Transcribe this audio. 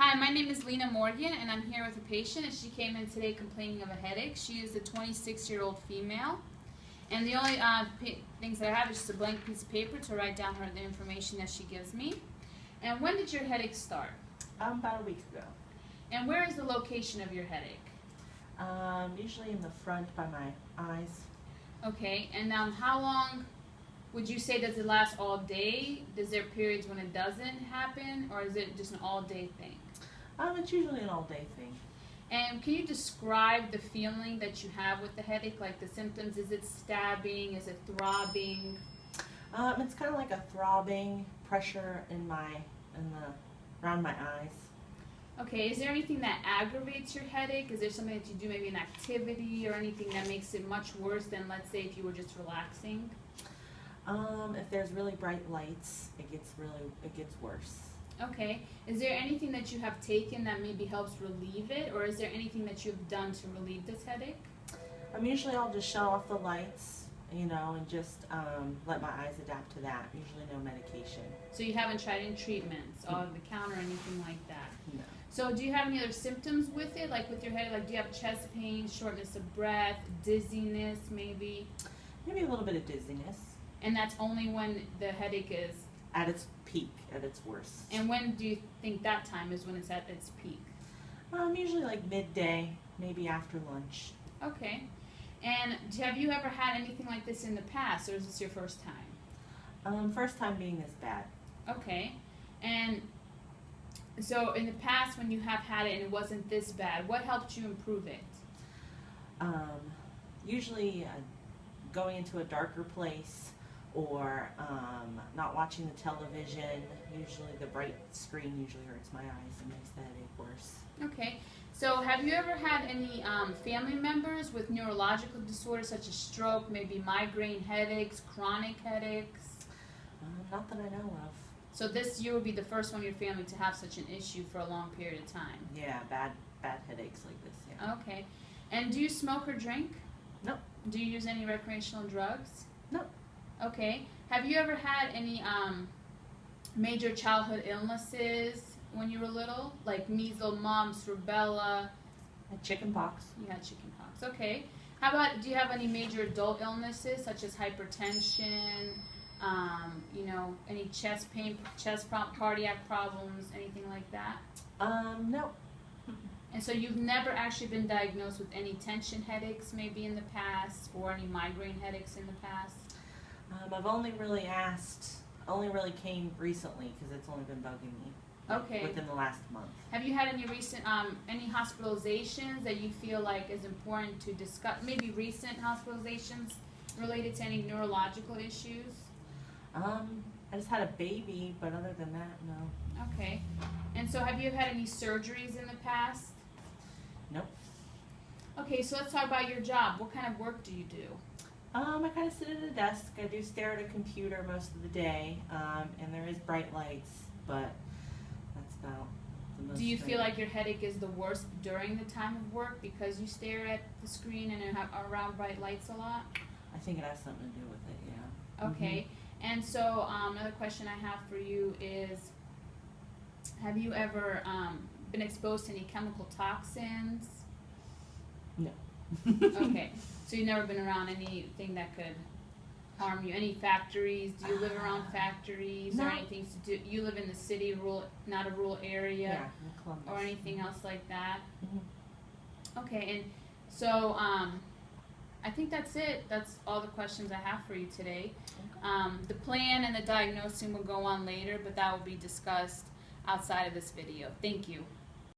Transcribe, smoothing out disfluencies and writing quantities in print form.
Hi, my name is Lena Morgan, and I'm here with a patient, and she came in today complaining of a headache. She is a 26-year-old female, and the only things that I have is just a blank piece of paper to write down the information that she gives me. And when did your headache start? About a week ago. And where is the location of your headache? Usually in the front by my eyes. Okay, and how long would you say, does it last all day? Is there periods when it doesn't happen, or is it just an all-day thing? It's usually an all-day thing. And can you describe the feeling that you have with the headache, like the symptoms? Is it stabbing? Is it throbbing? It's kind of like a throbbing pressure around my eyes. Okay, is there anything that aggravates your headache? Is there something that you do, maybe an activity or anything that makes it much worse than, let's say, if you were just relaxing? If there's really bright lights, it gets worse. Okay. Is there anything that you have taken that maybe helps relieve it, or is there anything that you've done to relieve this headache? Usually I'll just shut off the lights, and just let my eyes adapt to that. Usually no medication. So you haven't tried any treatments on the counter or anything like that? No. So do you have any other symptoms with it, like with your headache? Like, do you have chest pain, shortness of breath, dizziness, maybe? Maybe a little bit of dizziness. And that's only when the headache is at its peak, at its worst. And when do you think that time is when it's at its peak? Usually like midday, maybe after lunch. Okay. And have you ever had anything like this in the past, or is this your first time? First time being this bad. Okay. And so in the past, when you have had it and it wasn't this bad, what helped you improve it? Usually going into a darker place, or not watching the television. Usually the bright screen usually hurts my eyes and makes the headache worse. Okay. So have you ever had any family members with neurological disorders such as stroke, maybe migraine headaches, chronic headaches? Not that I know of. So this year would be the first one in your family to have such an issue for a long period of time? Yeah, bad headaches like this, yeah. Okay. And do you smoke or drink? No. Do you use any recreational drugs? No. Okay. Have you ever had any major childhood illnesses when you were little? Like measles, mumps, rubella? Chicken pox. You had chicken pox. Okay. How about, do you have any major adult illnesses such as hypertension, any chest pain, cardiac problems, anything like that? No. And so you've never actually been diagnosed with any tension headaches maybe in the past, or any migraine headaches in the past? I've only really came recently because it's only been bugging me. Okay. Within the last month. Have you had any recent, any hospitalizations that you feel like is important to discuss? Maybe recent hospitalizations related to any neurological issues? I just had a baby, but other than that, no. Okay. And so have you had any surgeries in the past? Nope. Okay, so let's talk about your job. What kind of work do you do? I kind of sit at a desk. I do stare at a computer most of the day, and there is bright lights, but that's about the most. Do you feel like your headache is the worst during the time of work because you stare at the screen and are around bright lights a lot? I think it has something to do with it, yeah. Okay. And so another question I have for you is, have you ever been exposed to any chemical toxins? No. Okay. So you've never been around anything that could harm you? Any factories? Do you live around factories? No. Or anything to do? You live in the city, not a rural area? Yeah, in Columbus. Or anything else like that? Mm-hmm. Okay, and so I think that's it. That's all the questions I have for you today. Okay. The plan and the diagnosing will go on later, but that will be discussed outside of this video. Thank you.